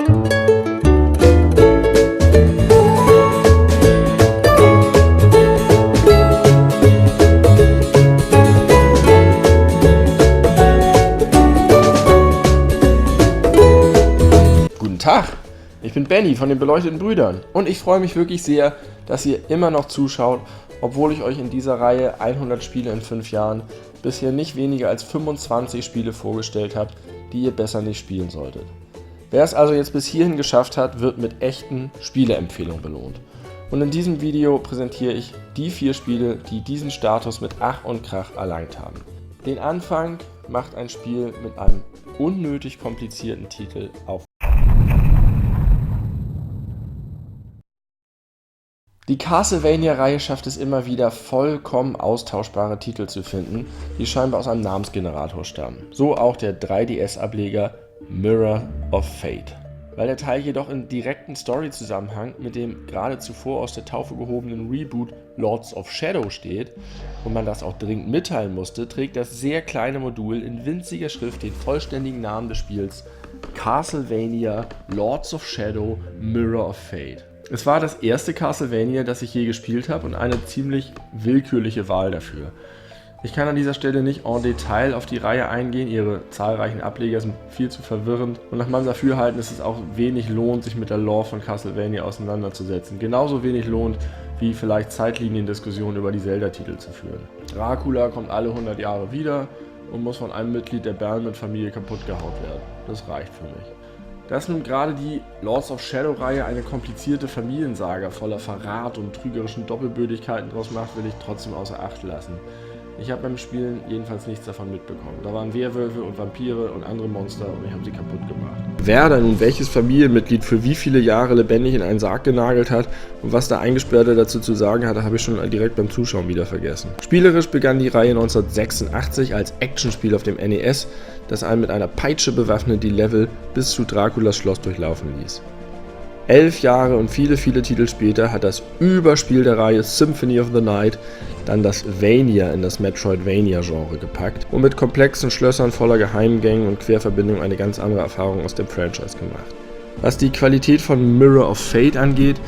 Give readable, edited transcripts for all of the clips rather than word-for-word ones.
Guten Tag, ich bin Benny von den Beleuchteten Brüdern und ich freue mich wirklich sehr, dass ihr immer noch zuschaut, obwohl ich euch in dieser Reihe 100 Spiele in 5 Jahren bisher nicht weniger als 25 Spiele vorgestellt habe, die ihr besser nicht spielen solltet. Wer es also jetzt bis hierhin geschafft hat, wird mit echten Spieleempfehlungen belohnt. Und in diesem Video präsentiere ich die 4 Spiele, die diesen Status mit Ach und Krach erlangt haben. Den Anfang macht ein Spiel mit einem unnötig komplizierten Titel auf. Die Castlevania-Reihe schafft es immer wieder, vollkommen austauschbare Titel zu finden, die scheinbar aus einem Namensgenerator stammen. So auch der 3DS-Ableger Mirror of Fate. Weil der Teil jedoch in direkten Story-Zusammenhang mit dem gerade zuvor aus der Taufe gehobenen Reboot Lords of Shadow steht und man das auch dringend mitteilen musste, trägt das sehr kleine Modul in winziger Schrift den vollständigen Namen des Spiels: Castlevania Lords of Shadow Mirror of Fate. Es war das erste Castlevania, das ich je gespielt habe und eine ziemlich willkürliche Wahl dafür. Ich kann an dieser Stelle nicht en Detail auf die Reihe eingehen, ihre zahlreichen Ableger sind viel zu verwirrend und nach meinem Dafürhalten ist es auch wenig lohnt, sich mit der Lore von Castlevania auseinanderzusetzen. Genauso wenig lohnt, wie vielleicht Zeitliniendiskussionen über die Zelda-Titel zu führen. Dracula kommt alle 100 Jahre wieder und muss von einem Mitglied der Balmond-Familie kaputt gehauen werden. Das reicht für mich. Dass nun gerade die Lords of Shadow-Reihe eine komplizierte Familiensaga voller Verrat und trügerischen Doppelbödigkeiten draus macht, will ich trotzdem außer Acht lassen. Ich habe beim Spielen jedenfalls nichts davon mitbekommen. Da waren Werwölfe und Vampire und andere Monster und ich habe sie kaputt gemacht. Wer da nun welches Familienmitglied für wie viele Jahre lebendig in einen Sarg genagelt hat und was der Eingesperrte dazu zu sagen hatte, habe ich schon direkt beim Zuschauen wieder vergessen. Spielerisch begann die Reihe 1986 als Actionspiel auf dem NES, das einen mit einer Peitsche bewaffnet die Level bis zu Draculas Schloss durchlaufen ließ. 11 Jahre und viele Titel später hat das Überspiel der Reihe Symphony of the Night dann das Vania in das Metroidvania-Genre gepackt und mit komplexen Schlössern voller Geheimgängen und Querverbindungen eine ganz andere Erfahrung aus dem Franchise gemacht. Was die Qualität von Mirror of Fate angeht,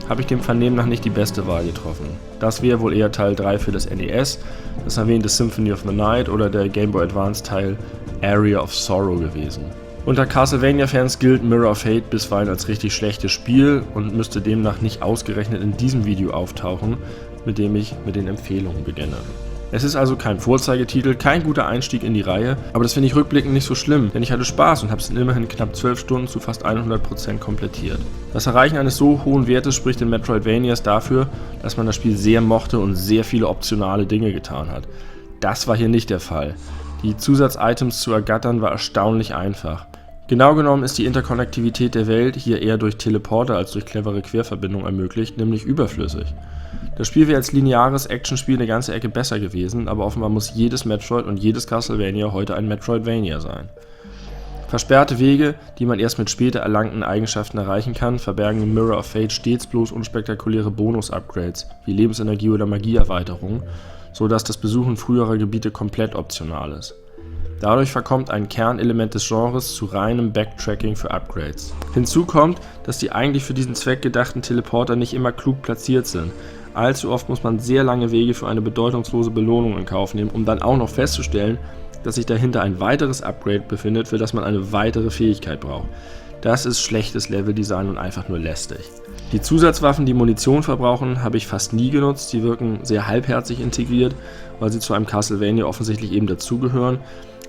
habe ich dem Vernehmen nach nicht die beste Wahl getroffen. Das wäre wohl eher Teil 3 für das NES, das erwähnte Symphony of the Night oder der Game Boy Advance Teil Area of Sorrow gewesen. Unter Castlevania-Fans gilt Mirror of Fate bisweilen als richtig schlechtes Spiel und müsste demnach nicht ausgerechnet in diesem Video auftauchen, mit dem ich mit den Empfehlungen beginne. Es ist also kein Vorzeigetitel, kein guter Einstieg in die Reihe, aber das finde ich rückblickend nicht so schlimm, denn ich hatte Spaß und habe es in immerhin knapp 12 Stunden zu fast 100% komplettiert. Das Erreichen eines so hohen Wertes spricht in Metroidvanias dafür, dass man das Spiel sehr mochte und sehr viele optionale Dinge getan hat. Das war hier nicht der Fall. Die Zusatzitems zu ergattern war erstaunlich einfach. Genau genommen ist die Interkonnektivität der Welt hier eher durch Teleporter als durch clevere Querverbindungen ermöglicht, nämlich überflüssig. Das Spiel wäre als lineares Actionspiel eine ganze Ecke besser gewesen, aber offenbar muss jedes Metroid und jedes Castlevania heute ein Metroidvania sein. Versperrte Wege, die man erst mit später erlangten Eigenschaften erreichen kann, verbergen in Mirror of Fate stets bloß unspektakuläre Bonus-Upgrades, wie Lebensenergie oder Magieerweiterungen, so dass das Besuchen früherer Gebiete komplett optional ist. Dadurch verkommt ein Kernelement des Genres zu reinem Backtracking für Upgrades. Hinzu kommt, dass die eigentlich für diesen Zweck gedachten Teleporter nicht immer klug platziert sind. Allzu oft muss man sehr lange Wege für eine bedeutungslose Belohnung in Kauf nehmen, um dann auch noch festzustellen, dass sich dahinter ein weiteres Upgrade befindet, für das man eine weitere Fähigkeit braucht. Das ist schlechtes Leveldesign und einfach nur lästig. Die Zusatzwaffen, die Munition verbrauchen, habe ich fast nie genutzt. Sie wirken sehr halbherzig integriert, weil sie zu einem Castlevania offensichtlich eben dazugehören,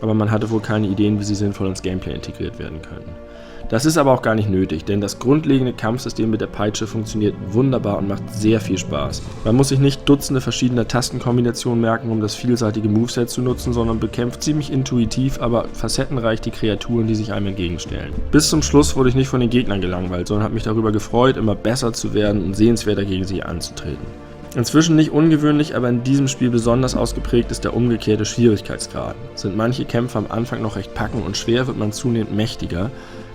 aber man hatte wohl keine Ideen, wie sie sinnvoll ins Gameplay integriert werden könnten. Das ist aber auch gar nicht nötig, denn das grundlegende Kampfsystem mit der Peitsche funktioniert wunderbar und macht sehr viel Spaß. Man muss sich nicht Dutzende verschiedener Tastenkombinationen merken, um das vielseitige Moveset zu nutzen, sondern bekämpft ziemlich intuitiv, aber facettenreich die Kreaturen, die sich einem entgegenstellen. Bis zum Schluss wurde ich nicht von den Gegnern gelangweilt, sondern habe mich darüber gefreut, immer besser zu werden und sehenswerter gegen sie anzutreten. Inzwischen nicht ungewöhnlich, aber in diesem Spiel besonders ausgeprägt ist der umgekehrte Schwierigkeitsgrad. Sind manche Kämpfe am Anfang noch recht packend und schwer, wird man zunehmend mächtiger.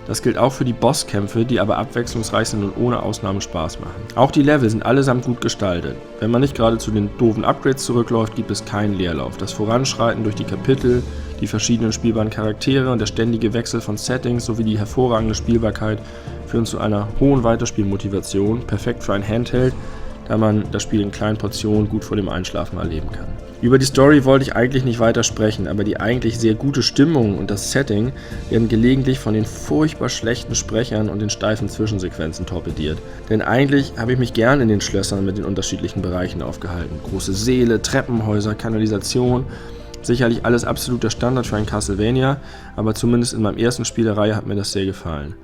Das gilt auch für die Bosskämpfe, die aber abwechslungsreich sind und ohne Ausnahme Spaß machen. Auch die Level sind allesamt gut gestaltet. Wenn man nicht gerade zu den doofen Upgrades zurückläuft, gibt es keinen Leerlauf. Das Voranschreiten durch die Kapitel, Die verschiedenen spielbaren Charaktere und der ständige Wechsel von Settings sowie die hervorragende Spielbarkeit führen zu einer hohen Weiterspielmotivation, perfekt für ein Handheld, da man das Spiel in kleinen Portionen gut vor dem Einschlafen erleben kann. Über die Story wollte ich eigentlich nicht weiter sprechen, aber die eigentlich sehr gute Stimmung und das Setting werden gelegentlich von den furchtbar schlechten Sprechern und den steifen Zwischensequenzen torpediert. Denn eigentlich habe ich mich gern in den Schlössern mit den unterschiedlichen Bereichen aufgehalten. Große Säle, Treppenhäuser, Kanalisation, sicherlich alles absoluter Standard für ein Castlevania, aber zumindest in meinem ersten Spiel der Reihe hat mir das sehr gefallen.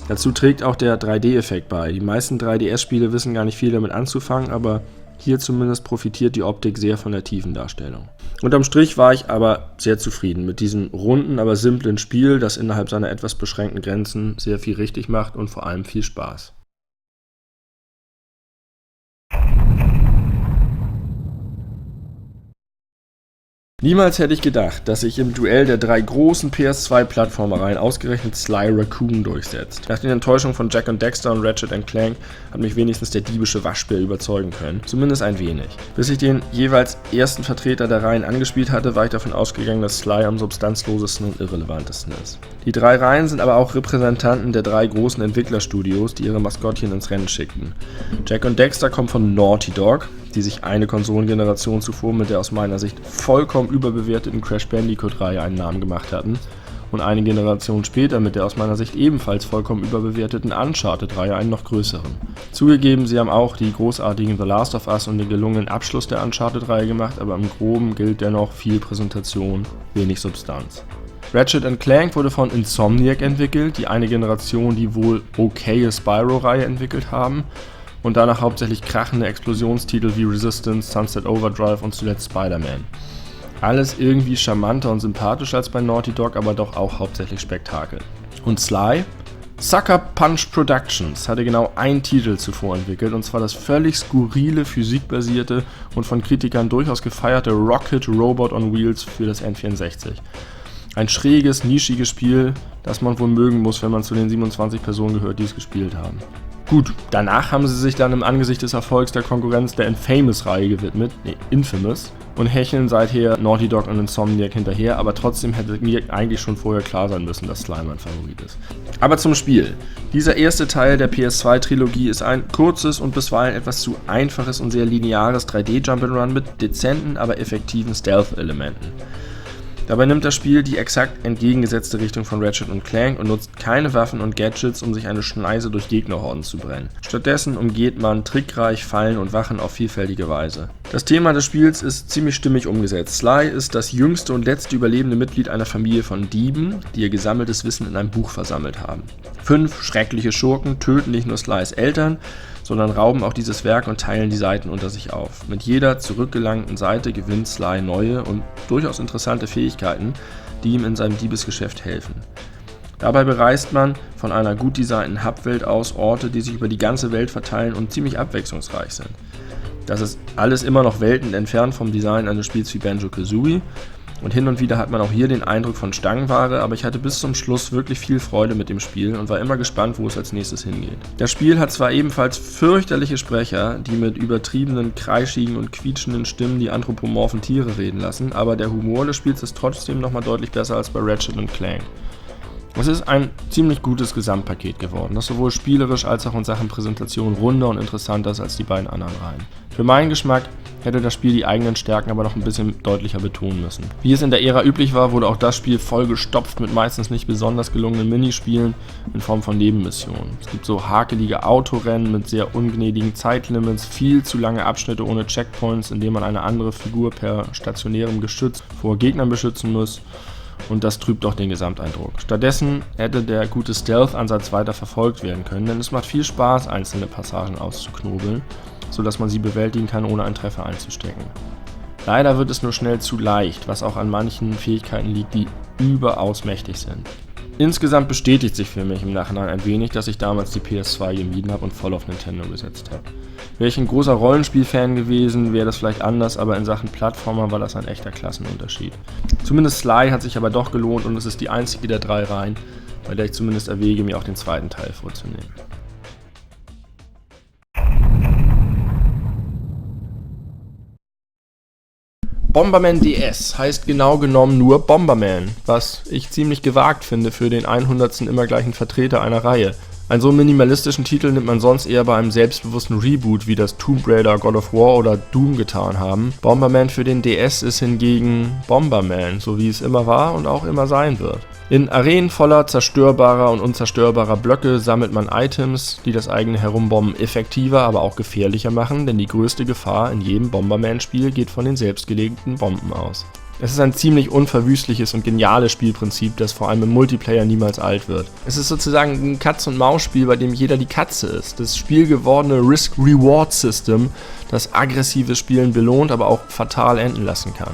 Dazu trägt auch der 3D-Effekt bei. Die meisten 3DS-Spiele wissen gar nicht viel damit anzufangen, aber hier zumindest profitiert die Optik sehr von der Tiefendarstellung. Unterm Strich war ich aber sehr zufrieden mit diesem runden, aber simplen Spiel, das innerhalb seiner etwas beschränkten Grenzen sehr viel richtig macht und vor allem viel Spaß. Niemals hätte ich gedacht, dass sich im Duell der 3 großen PS2-Plattformereien ausgerechnet Sly Raccoon durchsetzt. Nach den Enttäuschungen von Jak und Daxter und Ratchet & Clank hat mich wenigstens der diebische Waschbär überzeugen können. Zumindest ein wenig. Bis ich den jeweils ersten Vertreter der Reihen angespielt hatte, war ich davon ausgegangen, dass Sly am substanzlosesten und irrelevantesten ist. Die 3 Reihen sind aber auch Repräsentanten der 3 großen Entwicklerstudios, die ihre Maskottchen ins Rennen schickten. Jak und Daxter kommen von Naughty Dog, die sich eine Konsolengeneration zuvor mit der aus meiner Sicht vollkommen überbewerteten Crash Bandicoot-Reihe einen Namen gemacht hatten und eine Generation später mit der aus meiner Sicht ebenfalls vollkommen überbewerteten Uncharted-Reihe einen noch größeren. Zugegeben, sie haben auch die großartigen The Last of Us und den gelungenen Abschluss der Uncharted-Reihe gemacht, aber im Groben gilt dennoch viel Präsentation, wenig Substanz. Ratchet & Clank wurde von Insomniac entwickelt, die eine Generation die wohl okaye Spyro-Reihe entwickelt haben, und danach hauptsächlich krachende Explosionstitel wie Resistance, Sunset Overdrive und zuletzt Spider-Man. Alles irgendwie charmanter und sympathischer als bei Naughty Dog, aber doch auch hauptsächlich Spektakel. Und Sly? Sucker Punch Productions hatte genau einen Titel zuvor entwickelt, und zwar das völlig skurrile, physikbasierte und von Kritikern durchaus gefeierte Rocket Robot on Wheels für das N64. Ein schräges, nischiges Spiel, das man wohl mögen muss, wenn man zu den 27 Personen gehört, die es gespielt haben. Gut, danach haben sie sich dann im Angesicht des Erfolgs der Konkurrenz der Infamous-Reihe gewidmet, Infamous, und hecheln seither Naughty Dog und Insomniac hinterher, aber trotzdem hätte mir eigentlich schon vorher klar sein müssen, dass Sly mein Favorit ist. Aber zum Spiel. Dieser erste Teil der PS2-Trilogie ist ein kurzes und bisweilen etwas zu einfaches und sehr lineares 3D-Jump'n'Run mit dezenten, aber effektiven Stealth-Elementen. Dabei nimmt das Spiel die exakt entgegengesetzte Richtung von Ratchet & Clank und nutzt keine Waffen und Gadgets, um sich eine Schneise durch Gegnerhorden zu brennen. Stattdessen umgeht man trickreich Fallen und Wachen auf vielfältige Weise. Das Thema des Spiels ist ziemlich stimmig umgesetzt. Sly ist das jüngste und letzte überlebende Mitglied einer Familie von Dieben, die ihr gesammeltes Wissen in einem Buch versammelt haben. 5 schreckliche Schurken töten nicht nur Slys Eltern, sondern rauben auch dieses Werk und teilen die Seiten unter sich auf. Mit jeder zurückgelangten Seite gewinnt Sly neue und durchaus interessante Fähigkeiten, die ihm in seinem Diebesgeschäft helfen. Dabei bereist man von einer gut designten Hubwelt aus Orte, die sich über die ganze Welt verteilen und ziemlich abwechslungsreich sind. Das ist alles immer noch Welten entfernt vom Design eines Spiels wie Banjo-Kazooie, und hin und wieder hat man auch hier den Eindruck von Stangenware, aber ich hatte bis zum Schluss wirklich viel Freude mit dem Spiel und war immer gespannt, wo es als nächstes hingeht. Das Spiel hat zwar ebenfalls fürchterliche Sprecher, die mit übertriebenen, kreischigen und quietschenden Stimmen die anthropomorphen Tiere reden lassen, aber der Humor des Spiels ist trotzdem nochmal deutlich besser als bei Ratchet & Clank. Es ist ein ziemlich gutes Gesamtpaket geworden, das sowohl spielerisch als auch in Sachen Präsentation runder und interessanter ist als die beiden anderen Reihen. Für meinen Geschmack hätte das Spiel die eigenen Stärken aber noch ein bisschen deutlicher betonen müssen. Wie es in der Ära üblich war, wurde auch das Spiel vollgestopft mit meistens nicht besonders gelungenen Minispielen in Form von Nebenmissionen. Es gibt so hakelige Autorennen mit sehr ungnädigen Zeitlimits, viel zu lange Abschnitte ohne Checkpoints, in denen man eine andere Figur per stationärem Geschütz vor Gegnern beschützen muss. Und das trübt auch den Gesamteindruck. Stattdessen hätte der gute Stealth-Ansatz weiter verfolgt werden können, denn es macht viel Spaß, einzelne Passagen auszuknobeln, sodass man sie bewältigen kann, ohne einen Treffer einzustecken. Leider wird es nur schnell zu leicht, was auch an manchen Fähigkeiten liegt, die überaus mächtig sind. Insgesamt bestätigt sich für mich im Nachhinein ein wenig, dass ich damals die PS2 gemieden habe und voll auf Nintendo gesetzt habe. Wäre ich ein großer Rollenspiel-Fan gewesen, wäre das vielleicht anders, aber in Sachen Plattformer war das ein echter Klassenunterschied. Zumindest Sly hat sich aber doch gelohnt und es ist die einzige der 3 Reihen, bei der ich zumindest erwäge, mir auch den zweiten Teil vorzunehmen. Bomberman DS heißt genau genommen nur Bomberman, was ich ziemlich gewagt finde für den 100. immer gleichen Vertreter einer Reihe. Einen so minimalistischen Titel nimmt man sonst eher bei einem selbstbewussten Reboot, wie das Tomb Raider, God of War oder Doom getan haben. Bomberman für den DS ist hingegen Bomberman, so wie es immer war und auch immer sein wird. In Arenen voller zerstörbarer und unzerstörbarer Blöcke sammelt man Items, die das eigene Herumbomben effektiver, aber auch gefährlicher machen, denn die größte Gefahr in jedem Bomberman-Spiel geht von den selbstgelegten Bomben aus. Es ist ein ziemlich unverwüstliches und geniales Spielprinzip, das vor allem im Multiplayer niemals alt wird. Es ist sozusagen ein Katz-und-Maus-Spiel, bei dem jeder die Katze ist. Das spielgewordene Risk-Reward-System, das aggressives Spielen belohnt, aber auch fatal enden lassen kann.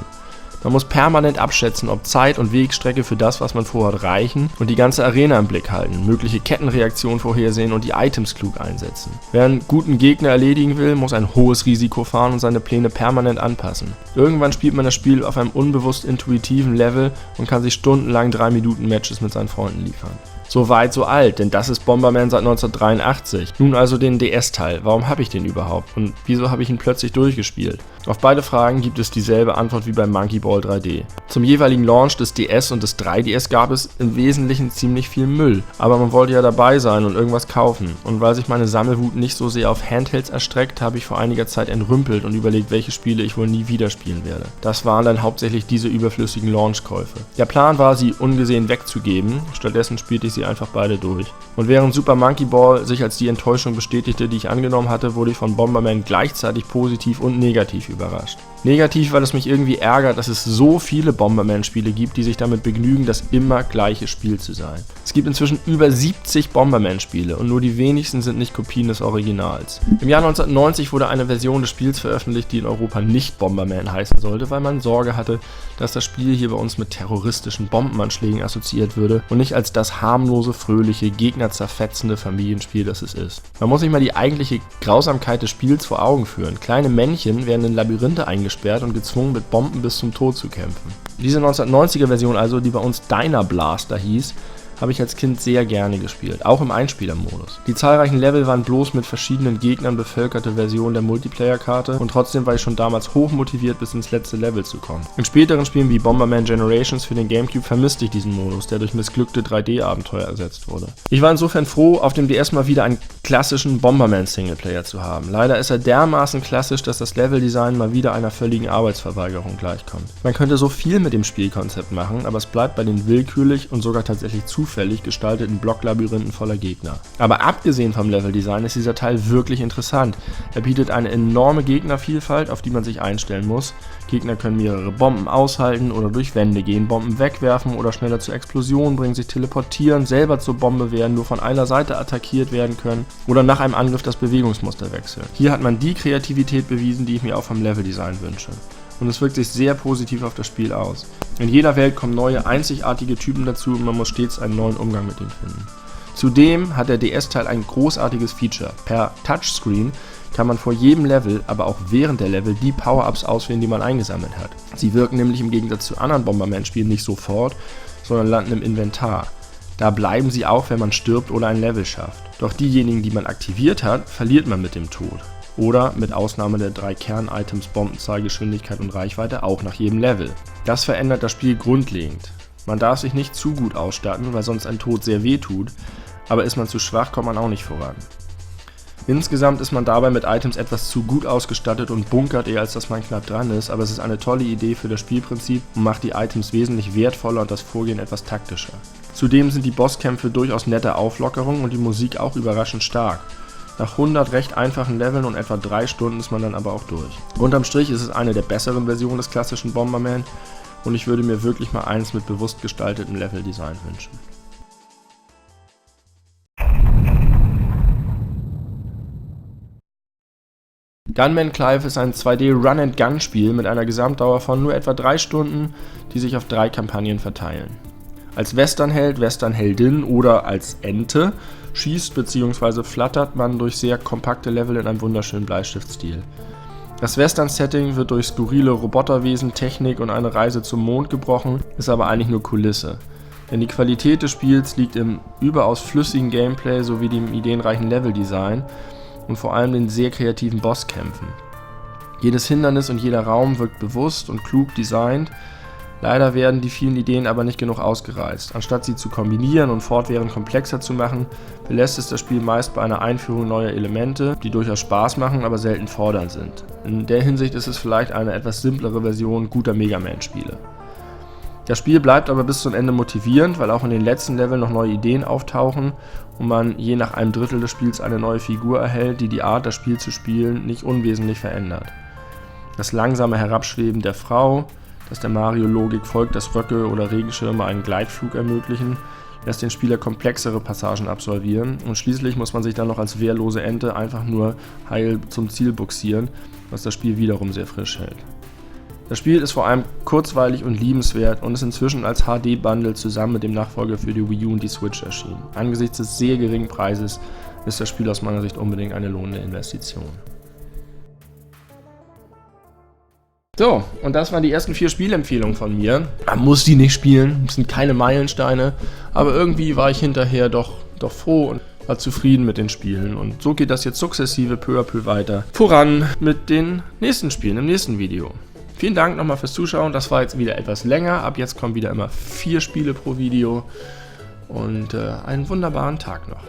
Man muss permanent abschätzen, ob Zeit und Wegstrecke für das, was man vorhat, reichen und die ganze Arena im Blick halten, mögliche Kettenreaktionen vorhersehen und die Items klug einsetzen. Wer einen guten Gegner erledigen will, muss ein hohes Risiko fahren und seine Pläne permanent anpassen. Irgendwann spielt man das Spiel auf einem unbewusst intuitiven Level und kann sich stundenlang 3-Minuten-Matches mit seinen Freunden liefern. So weit, so alt, denn das ist Bomberman seit 1983. Nun also den DS-Teil. Warum habe ich den überhaupt? Und wieso habe ich ihn plötzlich durchgespielt? Auf beide Fragen gibt es dieselbe Antwort wie beim Monkey Ball 3D. Zum jeweiligen Launch des DS und des 3DS gab es im Wesentlichen ziemlich viel Müll. Aber man wollte ja dabei sein und irgendwas kaufen. Und weil sich meine Sammelwut nicht so sehr auf Handhelds erstreckt, habe ich vor einiger Zeit entrümpelt und überlegt, welche Spiele ich wohl nie wieder spielen werde. Das waren dann hauptsächlich diese überflüssigen Launchkäufe. Der Plan war, sie ungesehen wegzugeben. Stattdessen spielte ich sie einfach beide durch. Und während Super Monkey Ball sich als die Enttäuschung bestätigte, die ich angenommen hatte, wurde ich von Bomberman gleichzeitig positiv und negativ überrascht. Negativ, weil es mich irgendwie ärgert, dass es so viele Bomberman-Spiele gibt, die sich damit begnügen, das immer gleiche Spiel zu sein. Es gibt inzwischen über 70 Bomberman-Spiele und nur die wenigsten sind nicht Kopien des Originals. Im Jahr 1990 wurde eine Version des Spiels veröffentlicht, die in Europa nicht Bomberman heißen sollte, weil man Sorge hatte, dass das Spiel hier bei uns mit terroristischen Bombenanschlägen assoziiert würde und nicht als das harmlose, fröhliche, gegnerzerfetzende Familienspiel, das es ist. Man muss sich mal die eigentliche Grausamkeit des Spiels vor Augen führen. Kleine Männchen werden in Labyrinthe eingesperrt und gezwungen, mit Bomben bis zum Tod zu kämpfen. Diese 1990er Version also, die bei uns Dyna Blaster hieß, habe ich als Kind sehr gerne gespielt, auch im Einspielermodus. Die zahlreichen Level waren bloß mit verschiedenen Gegnern bevölkerte Versionen der Multiplayer-Karte und trotzdem war ich schon damals hochmotiviert, bis ins letzte Level zu kommen. In späteren Spielen wie Bomberman Generations für den Gamecube vermisste ich diesen Modus, der durch missglückte 3D-Abenteuer ersetzt wurde. Ich war insofern froh, auf dem DS mal wieder einen klassischen Bomberman-Singleplayer zu haben. Leider ist er dermaßen klassisch, dass das Leveldesign mal wieder einer völligen Arbeitsverweigerung gleichkommt. Man könnte so viel mit dem Spielkonzept machen, aber es bleibt bei den willkürlich und sogar tatsächlich zufällig gestalteten Blocklabyrinthen voller Gegner. Aber abgesehen vom Leveldesign ist dieser Teil wirklich interessant. Er bietet eine enorme Gegnervielfalt, auf die man sich einstellen muss. Gegner können mehrere Bomben aushalten oder durch Wände gehen, Bomben wegwerfen oder schneller zur Explosion bringen, sich teleportieren, selber zur Bombe werden, nur von einer Seite attackiert werden können oder nach einem Angriff das Bewegungsmuster wechseln. Hier hat man die Kreativität bewiesen, die ich mir auch vom Leveldesign wünsche. Und es wirkt sich sehr positiv auf das Spiel aus. In jeder Welt kommen neue, einzigartige Typen dazu und man muss stets einen neuen Umgang mit ihnen finden. Zudem hat der DS-Teil ein großartiges Feature. Per Touchscreen kann man vor jedem Level, aber auch während der Level, die Power-Ups auswählen, die man eingesammelt hat. Sie wirken nämlich im Gegensatz zu anderen Bomberman-Spielen nicht sofort, sondern landen im Inventar. Da bleiben sie auch, wenn man stirbt oder ein Level schafft. Doch diejenigen, die man aktiviert hat, verliert man mit dem Tod. Oder mit Ausnahme der 3 Kern-Items Bombenzahl, Geschwindigkeit und Reichweite auch nach jedem Level. Das verändert das Spiel grundlegend. Man darf sich nicht zu gut ausstatten, weil sonst ein Tod sehr weh tut, aber ist man zu schwach, kommt man auch nicht voran. Insgesamt ist man dabei mit Items etwas zu gut ausgestattet und bunkert eher, als dass man knapp dran ist, aber es ist eine tolle Idee für das Spielprinzip und macht die Items wesentlich wertvoller und das Vorgehen etwas taktischer. Zudem sind die Bosskämpfe durchaus nette Auflockerungen und die Musik auch überraschend stark. Nach 100 recht einfachen Leveln und etwa 3 Stunden ist man dann aber auch durch. Unterm Strich ist es eine der besseren Versionen des klassischen Bomberman und ich würde mir wirklich mal eins mit bewusst gestaltetem Leveldesign wünschen. Gunman Clive ist ein 2D Run-and-Gun-Spiel mit einer Gesamtdauer von nur etwa 3 Stunden, die sich auf 3 Kampagnen verteilen. Als Westernheld, Westernheldin oder als Ente schießt bzw. flattert man durch sehr kompakte Level in einem wunderschönen Bleistiftstil. Das Western-Setting wird durch skurrile Roboterwesen, Technik und eine Reise zum Mond gebrochen, ist aber eigentlich nur Kulisse. Denn die Qualität des Spiels liegt im überaus flüssigen Gameplay sowie dem ideenreichen Leveldesign und vor allem den sehr kreativen Bosskämpfen. Jedes Hindernis und jeder Raum wirkt bewusst und klug designt. Leider werden die vielen Ideen aber nicht genug ausgereizt. Anstatt sie zu kombinieren und fortwährend komplexer zu machen, belässt es das Spiel meist bei einer Einführung neuer Elemente, die durchaus Spaß machen, aber selten fordernd sind. In der Hinsicht ist es vielleicht eine etwas simplere Version guter Mega Man-Spiele. Das Spiel bleibt aber bis zum Ende motivierend, weil auch in den letzten Leveln noch neue Ideen auftauchen und man je nach einem Drittel des Spiels eine neue Figur erhält, die die Art, das Spiel zu spielen, nicht unwesentlich verändert. Das langsame Herabschweben der Frau, dass der Mario-Logik folgt, dass Röcke oder Regenschirme einen Gleitflug ermöglichen, lässt den Spieler komplexere Passagen absolvieren und schließlich muss man sich dann noch als wehrlose Ente einfach nur heil zum Ziel bugsieren, was das Spiel wiederum sehr frisch hält. Das Spiel ist vor allem kurzweilig und liebenswert und ist inzwischen als HD-Bundle zusammen mit dem Nachfolger für die Wii U und die Switch erschienen. Angesichts des sehr geringen Preises ist das Spiel aus meiner Sicht unbedingt eine lohnende Investition. So, und das waren die ersten 4 Spielempfehlungen von mir. Man muss die nicht spielen, das sind keine Meilensteine, aber irgendwie war ich hinterher doch froh und war zufrieden mit den Spielen. Und so geht das jetzt sukzessive peu à peu weiter voran mit den nächsten Spielen im nächsten Video. Vielen Dank nochmal fürs Zuschauen, das war jetzt wieder etwas länger, ab jetzt kommen wieder immer 4 Spiele pro Video und einen wunderbaren Tag noch.